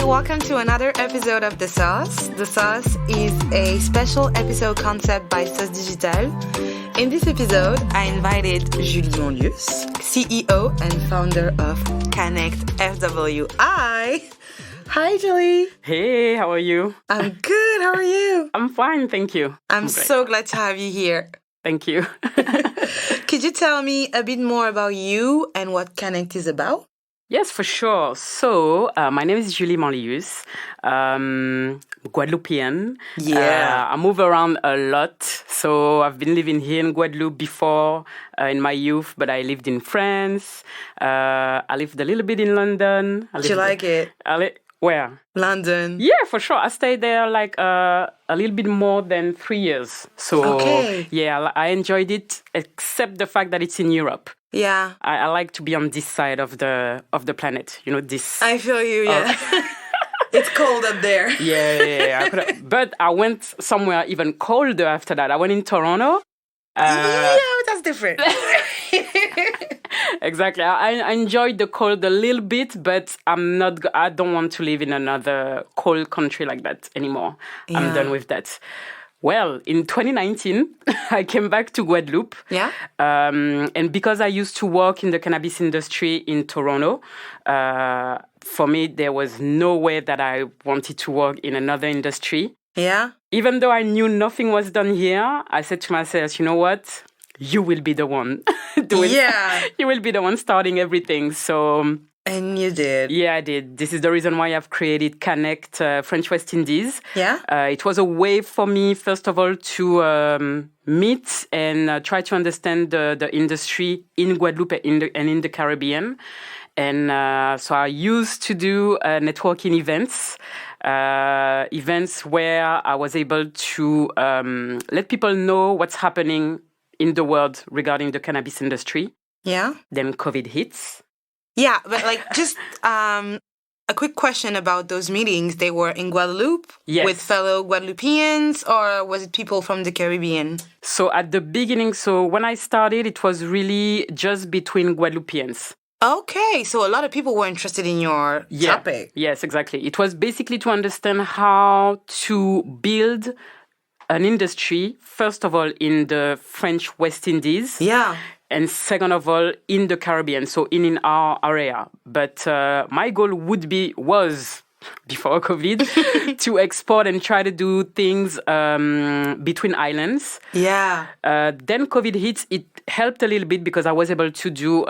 welcome to another episode of The Sauce. The Sauce is a special episode concept by Sauce Digital. In this episode, I invited Julie Manlius, CEO and founder of Connect FWI. Hi, Julie. Hey, how are you? I'm good. How are you? I'm fine, thank you. I'm so glad to have you here. Thank you. Could you tell me a bit more about you and what Connect is about? Yes, for sure. So, my name is Julie Manlius, Guadeloupean. Yeah. I move around a lot. So, I've been living here in Guadeloupe before in my youth, but I lived in France. I lived a little bit in London. Do you like it? Where? London. Yeah, for sure. I stayed there like a little bit more than 3 years. So, yeah, I enjoyed it, except the fact that it's in Europe. Yeah. I like to be on this side of the planet. You know, this. I feel you, yeah. It's cold up there. Yeah. But I went somewhere even colder after that. I went in Toronto. Yeah, that's different. Exactly. I enjoyed the cold a little bit, but I don't want to live in another cold country like that anymore. Yeah. I'm done with that. Well, in 2019, I came back to Guadeloupe. Yeah. And because I used to work in the cannabis industry in Toronto, for me, there was no way that I wanted to work in another industry. Yeah. Even though I knew nothing was done here, I said to myself, you know what? You will be the one doing it. Yeah. You will be the one starting everything. So... And you did. Yeah, I did. This is the reason why I've created Connect French West Indies. Yeah. It was a way for me, first of all, to meet and try to understand the industry in Guadeloupe and in the Caribbean. And so I used to do networking events where I was able to let people know what's happening in the world regarding the cannabis industry. Yeah. Then COVID hits. Yeah, but just a quick question about those meetings. They were in Guadeloupe with fellow Guadeloupeans, or was it people from the Caribbean? So at the beginning, when I started, it was really just between Guadeloupeans. Okay, so a lot of people were interested in your topic. Yes, exactly. It was basically to understand how to build an industry, first of all, in the French West Indies. Yeah. And second of all, in the Caribbean, so in our area. But my goal was, before COVID, to export and try to do things between islands. Yeah. Then COVID hit. It helped a little bit because I was able to do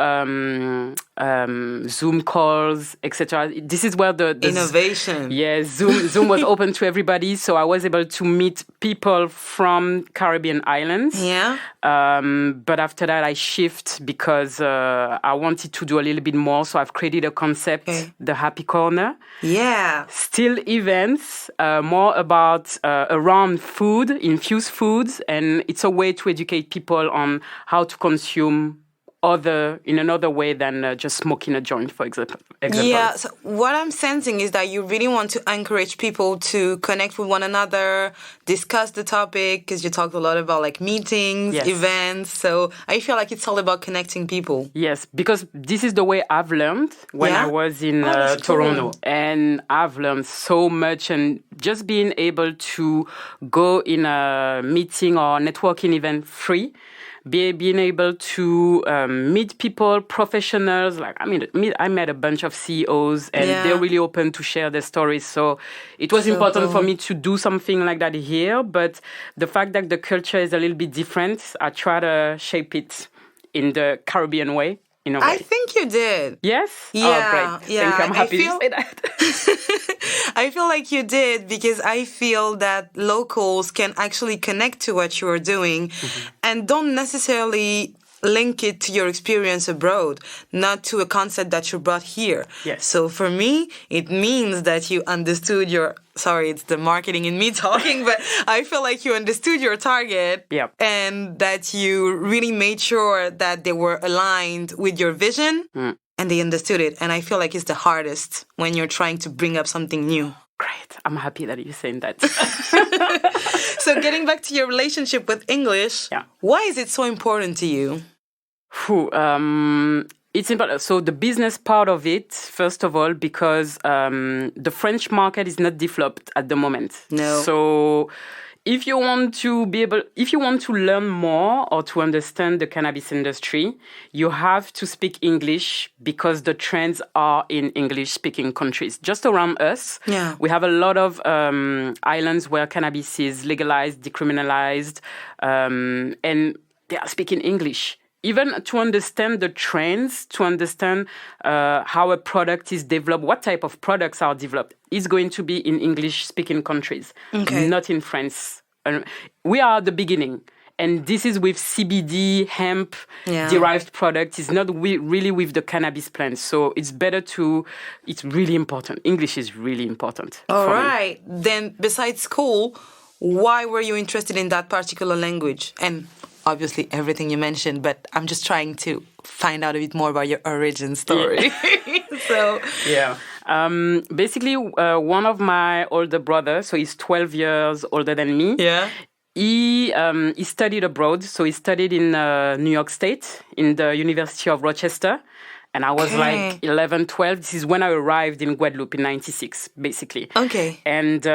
Zoom calls, etc. This is where the innovation. Zoom was open to everybody, so I was able to meet people from Caribbean islands. Yeah. But after that, I shift because I wanted to do a little bit more. So I've created a concept, the Happy Corner. Yeah. Still events, more about around food, infused foods, and it's a way to educate people on how to consume in another way than just smoking a joint, for example. Yeah, so what I'm sensing is that you really want to encourage people to connect with one another, discuss the topic, because you talked a lot about like meetings, events. So I feel like it's all about connecting people. Yes, because this is the way I've learned when I was in Toronto. Cool. And I've learned so much, and just being able to go in a meeting or networking event free, being able to meet people, professionals. I met a bunch of CEOs, and they're really open to share their stories. So it was important for me to do something like that here. But the fact that the culture is a little bit different, I try to shape it in the Caribbean way. In a way. I think you did. Yes? Yeah. Oh, great. Yeah. Thank you. I'm happy to say that. I feel like you did, because I feel that locals can actually connect to what you are doing and don't necessarily link it to your experience abroad, not to a concept that you brought here. Yes. So for me, it means that you understood sorry, it's the marketing in me talking, but I feel like you understood your target and that you really made sure that they were aligned with your vision and they understood it. And I feel like it's the hardest when you're trying to bring up something new. Great. I'm happy that you're saying that. So getting back to your relationship with English, why is it so important to you? It's important. So the business part of it, first of all, because the French market is not developed at the moment. No. So if you want to learn more or to understand the cannabis industry, you have to speak English because the trends are in English-speaking countries. Just around us, we have a lot of islands where cannabis is legalized, decriminalized, and they are speaking English. Even to understand the trends, to understand how a product is developed, what type of products are developed, is going to be in English-speaking countries, not in France. We are at the beginning. And this is with CBD, hemp-derived products. It's not really with the cannabis plants. So it's really important. English is really important. All right. Then besides school, why were you interested in that particular language? And obviously everything you mentioned, but I'm just trying to find out a bit more about your origin story. Basically, one of my older brothers, so he's 12 years older than me. Yeah. He studied abroad. So he studied in New York State, in the University of Rochester. And I was like 11, 12. This is when I arrived in Guadeloupe in 96, basically. Okay. And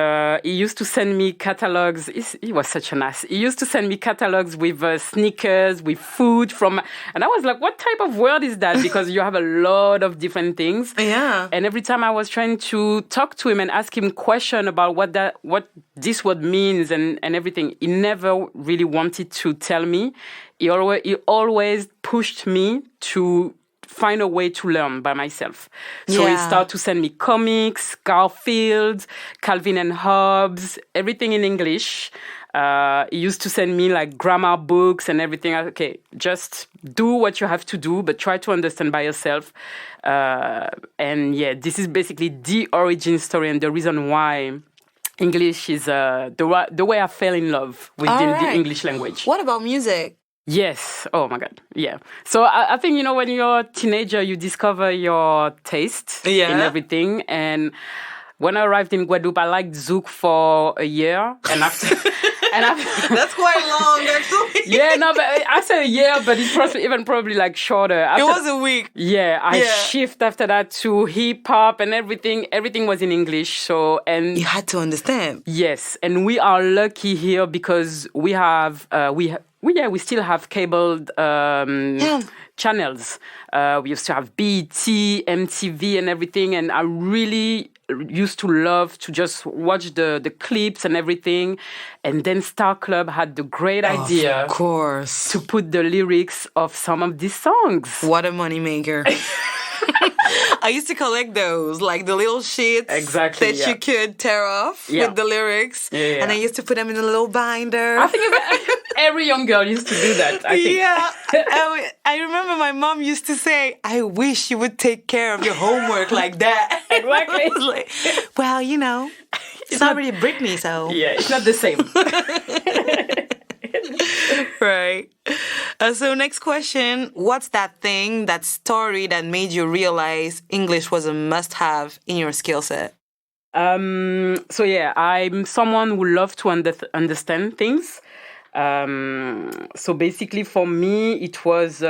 he used to send me catalogs. He was such an ass. He used to send me catalogs with sneakers, with food from... And I was like, what type of world is that? Because you have a lot of different things. Yeah. And every time I was trying to talk to him and ask him questions about what this word means and everything, he never really wanted to tell me. He always pushed me to find a way to learn by myself. So he started to send me comics, Garfield, Calvin and Hobbes, everything in English. He used to send me like grammar books and everything. Okay, just do what you have to do, but try to understand by yourself. And this is basically the origin story and the reason why English is the way I fell in love with the English language. What about music? Yes. Oh, my God. Yeah. So I think, when you're a teenager, you discover your taste in everything. And when I arrived in Guadeloupe, I liked Zouk for a year. And after... That's quite long, actually. Yeah, no, but I say a year, but it's probably like shorter. It was a week. Yeah, I shift after that to hip hop and everything. Everything was in English. So you had to understand. Yes, and we are lucky here because we have we still have cabled channels. We used to have BET, MTV, and everything, and I really used to love to just watch the clips and everything. And then Star Club had the great idea, of course, to put the lyrics of some of these songs. What a moneymaker. I used to collect those, like the little sheets that you could tear off with the lyrics. Yeah. And I used to put them in a little binder. I think every young girl used to do that, I think. Yeah. I remember my mom used to say, I wish you would take care of your homework like that. Exactly. It's like, well, it's not really Britney, so... Yeah, it's not the same. Right. So next question, what's that story that made you realize English was a must-have in your skill set? I'm someone who loves to understand things. So basically for me, it was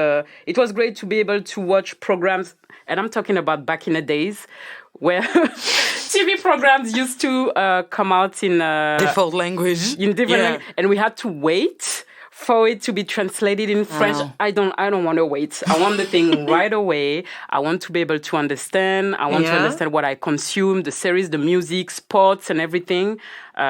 great to be able to watch programs, and I'm talking about back in the days where TV programs used to come out in default language. In different language, and we had to wait for it to be translated in French. I don't want to wait. I want the thing right away. I want to be able to understand. I want to understand what I consume, the series, the music, sports, and everything,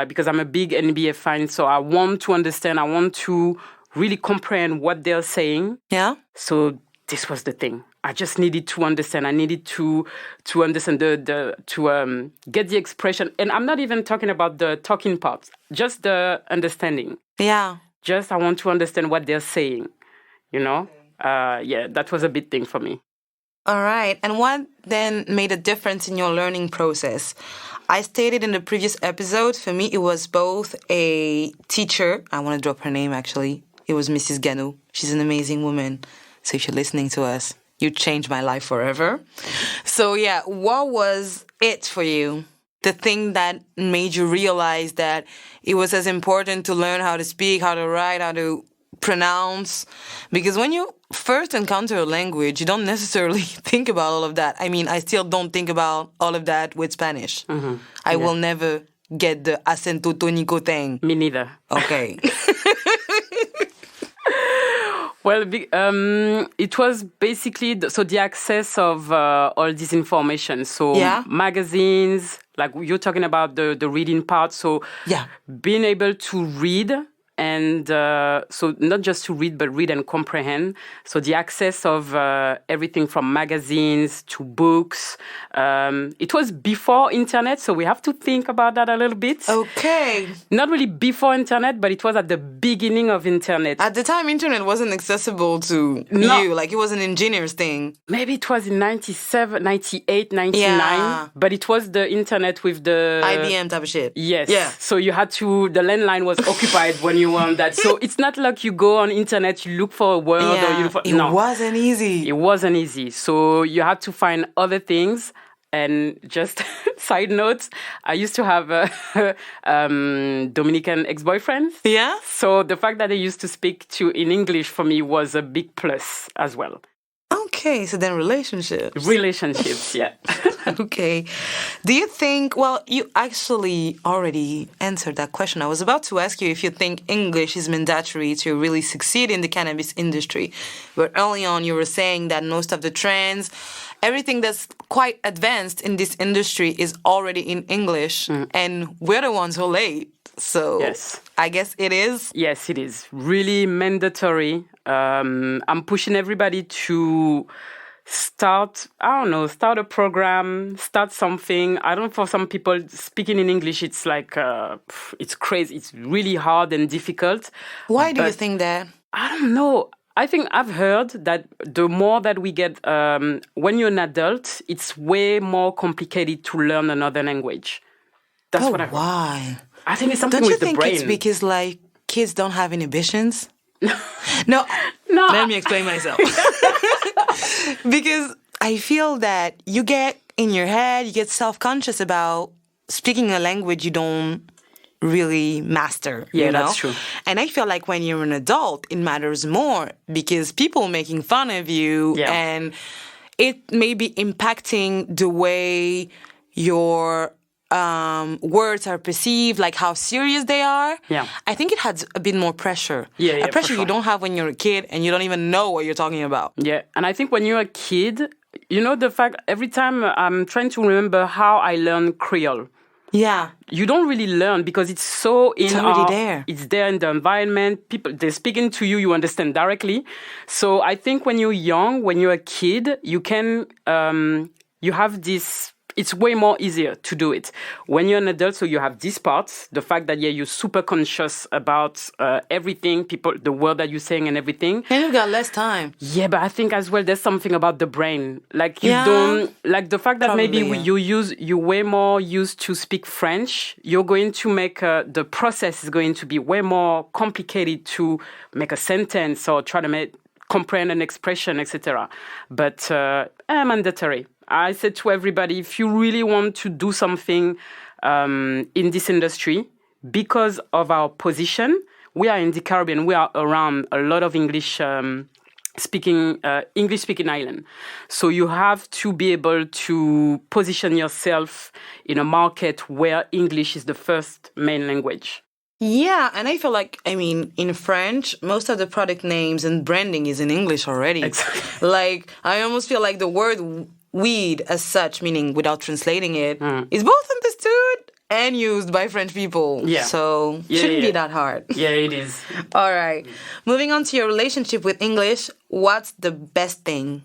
because I'm a big NBA fan. So I want to understand. I want to really comprehend what they're saying. Yeah. So this was the thing. I just needed to understand. I needed to understand to get the expression. And I'm not even talking about the talking parts, just the understanding. Yeah. Just I want to understand what they're saying, that was a big thing for me. All right. And what then made a difference in your learning process? I stated in the previous episode, for me, it was both a teacher. I want to drop her name, actually. It was Mrs. Ganou. She's an amazing woman. So if you're listening to us, you changed my life forever. So what was it for you? The thing that made you realize that it was as important to learn how to speak, how to write, how to pronounce. Because when you first encounter a language, you don't necessarily think about all of that. I mean, I still don't think about all of that with Spanish. I will never get the acento tónico thing. Me neither. Okay. Well, it was basically the access of all this information. So magazines, like you're talking about the reading part. So being able to read. And so not just to read, but read and comprehend. So the access of everything from magazines to books. It was before internet, so we have to think about that a little bit. Okay. Not really before internet, but it was at the beginning of internet. At the time, internet wasn't accessible to you. Like, it was an engineer's thing. Maybe it was in 97, 98, 99. But it was the internet with the... IBM type of shit. Yes. Yeah. So you had to... The landline was occupied when you on that. So it's not like you go on internet, you look for a word or you look for... It wasn't easy. It wasn't easy. So you had to find other things. And just side notes, I used to have Dominican ex-boyfriends. Yeah? So the fact that they used to speak in English for me was a big plus as well. Okay, so then relationships. Relationships, yeah. Okay. Do you think, well, you actually already answered that question. I was about to ask you if you think English is mandatory to really succeed in the cannabis industry. But early on, you were saying that most of the trends, everything that's quite advanced in this industry is already in English. And we're the ones who are late. So yes. I guess it is. Yes, it is. Really mandatory. I'm pushing everybody to start a program, start something. I don't know, for some people, speaking in English, it's like, it's crazy. It's really hard and difficult. Why do you think that? I don't know. I think I've heard that the more that we get, when you're an adult, it's way more complicated to learn another language. That's what I heard. Why? I think it's something with the brain. Don't you think it's because, like, kids don't have inhibitions? No. Let me explain myself. Because I feel that you get in your head, you get self-conscious about speaking a language you don't really master. Yeah, you know? That's true. And I feel like when you're an adult, it matters more because people making fun of you and it may be impacting the way your words are perceived, like how serious they are. Yeah. I think it has a bit more pressure. A pressure you don't have when you're a kid and you don't even know what you're talking about. Yeah, and I think when you're a kid, you know, the fact every time I'm trying to remember how I learned Creole. Yeah. You don't really learn because it's so It's already there. It's there in the environment. People, they're speaking to you, you understand directly. So I think when you're young, when you're a kid, you can, you have this, it's way more easier to do it. When you're an adult, so you have this part, the fact that, you're super conscious about everything, people, the word that you're saying and everything. And you've got less time. Yeah, but I think as well, there's something about the brain. Like you don't, like the fact that probably, maybe you're way more used to speak French, you're going to make, the process is going to be way more complicated to make a sentence or try to comprehend an expression, etc. But mandatory. I said to everybody, if you really want to do something in this industry, because of our position, we are in the Caribbean, we are around a lot of English-speaking island. So you have to be able to position yourself in a market where English is the first main language. Yeah, and I feel like, I mean, in French, most of the product names and branding is in English already. Exactly. Like, I almost feel like the word weed as such, meaning without translating it, is both understood and used by French people. Yeah. So shouldn't be that hard. Yeah, it is. All right. Moving on to your relationship with English, what's the best thing?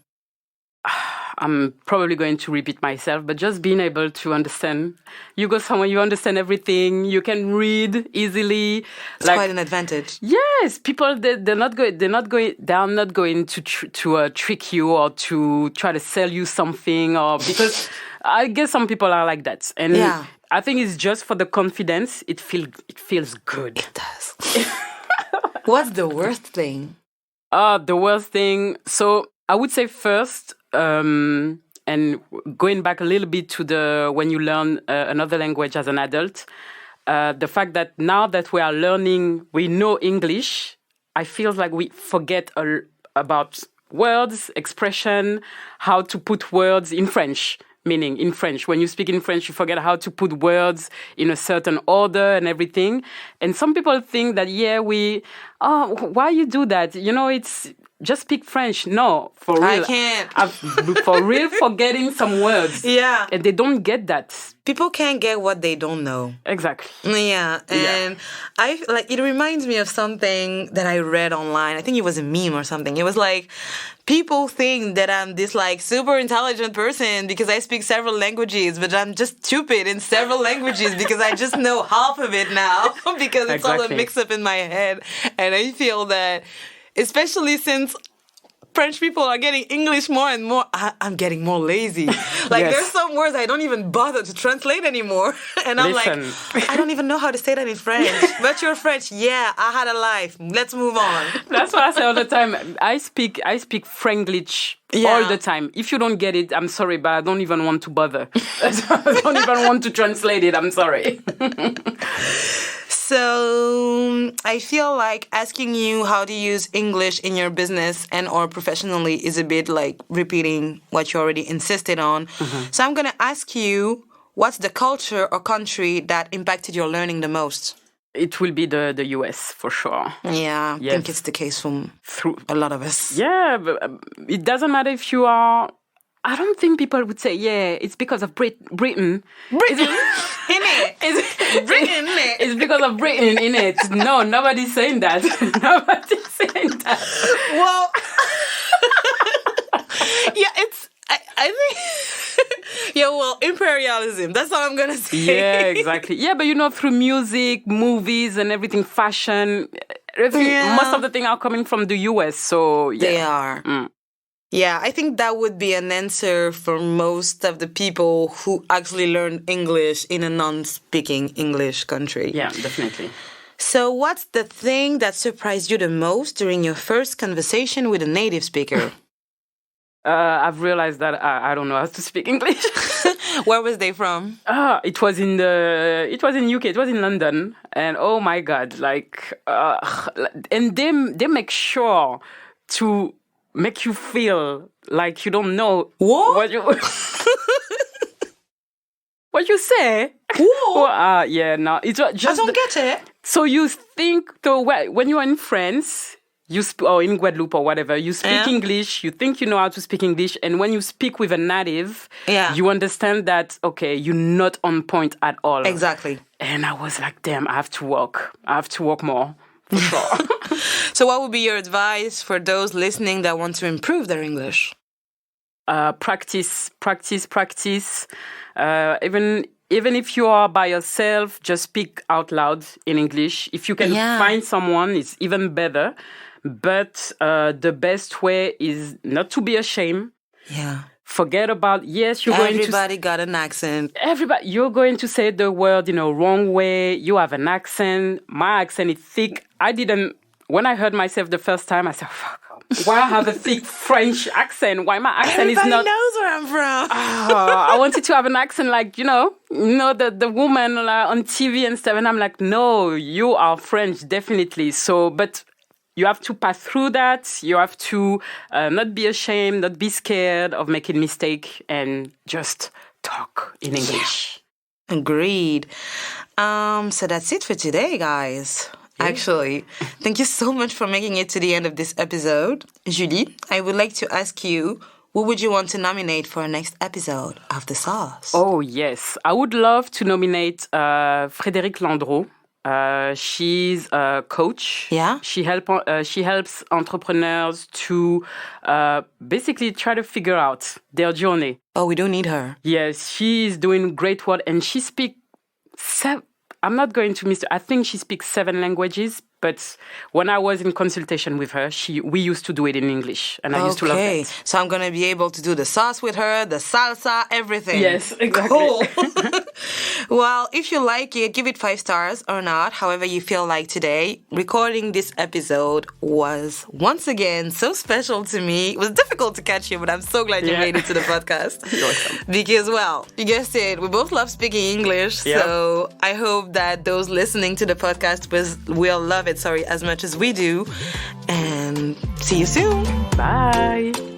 I'm probably going to repeat myself, but just being able to understand. You go somewhere, you understand everything. You can read easily. It's quite an advantage. Yes, people they are not going to trick you or to try to sell you something, or because I guess some people are like that, and I think it's just for the confidence. It feels good. It does. What's the worst thing? The worst thing. So I would say first. And going back a little bit to when you learn another language as an adult, the fact that now that we know English, I feel like we forget about words, expression, how to put words in French. Meaning in French, when you speak in French, you forget how to put words in a certain order and everything. And some people think that, why you do that? It's just speak French. No, for real. I can't. For real, forgetting some words. Yeah. And they don't get that. People can't get what they don't know. Exactly. Yeah. And it reminds me of something that I read online. I think it was a meme or something. It was like, people think that I'm this super intelligent person because I speak several languages, but I'm just stupid in several languages because I just know half of it now because it's all a mix up in my head. And I feel that, especially since French people are getting English more and more, I'm getting more lazy. There's some words I don't even bother to translate anymore. And I'm I don't even know how to say that in French. But you're French. Yeah, I had a life. Let's move on. That's what I say all the time. I speak Franglish all the time. If you don't get it, I'm sorry, but I don't even want to bother. I don't even want to translate it. I'm sorry. So I feel like asking you how to use English in your business and or professionally is a bit like repeating what you already insisted on. Mm-hmm. So I'm going to ask you, what's the culture or country that impacted your learning the most? It will be the US for sure. Yeah, I think it's the case for a lot of us. Yeah, but it doesn't matter if you are... I don't think people would say, it's because of Britain. Britain? In it. Britain in it. It's because of Britain in it. No, nobody's saying that. Nobody's saying that. Well, I think... imperialism. That's all I'm going to say. Yeah, exactly. Yeah, but through music, movies and everything, fashion, most of the things are coming from the US, so yeah. They are. Mm. Yeah, I think that would be an answer for most of the people who actually learn English in a non-speaking English country. Yeah, definitely. So what's the thing that surprised you the most during your first conversation with a native speaker? I've realized that I don't know how to speak English. Where was they from? It was in UK. It was in London, and oh my God, and they make sure to make you feel like you don't know what you what you say. It's just I don't get it. So you think when you are in France, or in Guadeloupe or whatever, you speak English, you think you know how to speak English, and when you speak with a native, you understand that, okay, you're not on point at all. Exactly. And I was like, damn, I have to work more, for sure. So what would be your advice for those listening that want to improve their English? Practice. Even if you are by yourself, just speak out loud in English. If you can find someone, it's even better. But the best way is not to be ashamed. Yeah. Forget about, everybody got an accent. You're going to say the word in a wrong way. You have an accent. My accent is thick. When I heard myself the first time, I said, fuck, why I have a thick French accent? Why my accent is not... Everybody knows where I'm from. I wanted to have an accent like, the woman on TV and stuff. And I'm like, no, you are French, definitely. So, but you have to pass through that. You have to not be ashamed, not be scared of making mistake and just talk in English. Yeah. Agreed. So that's it for today, guys. Actually, thank you so much for making it to the end of this episode. Julie, I would like to ask you, who would you want to nominate for our next episode of The Sauce? Oh, yes. I would love to nominate Frédéric Landreau. She's a coach. Yeah. She helps entrepreneurs to basically try to figure out their journey. Oh, we do need her. Yes, she's doing great work, and she speaks I'm not going to miss her. I think she speaks 7 languages, but when I was in consultation with her, we used to do it in English, and I used to love it. So I'm going to be able to do the sauce with her, the salsa, everything. Yes, exactly. Cool. Well, if you like it, give it 5 stars or not, however you feel like today. Recording this episode was, once again, so special to me. It was difficult to catch you, but I'm so glad you made it to the podcast. You're welcome. Because, well, you guessed it, we both love speaking English, so I hope that those listening to the podcast will love it it, as much as we do. And see you soon. Bye.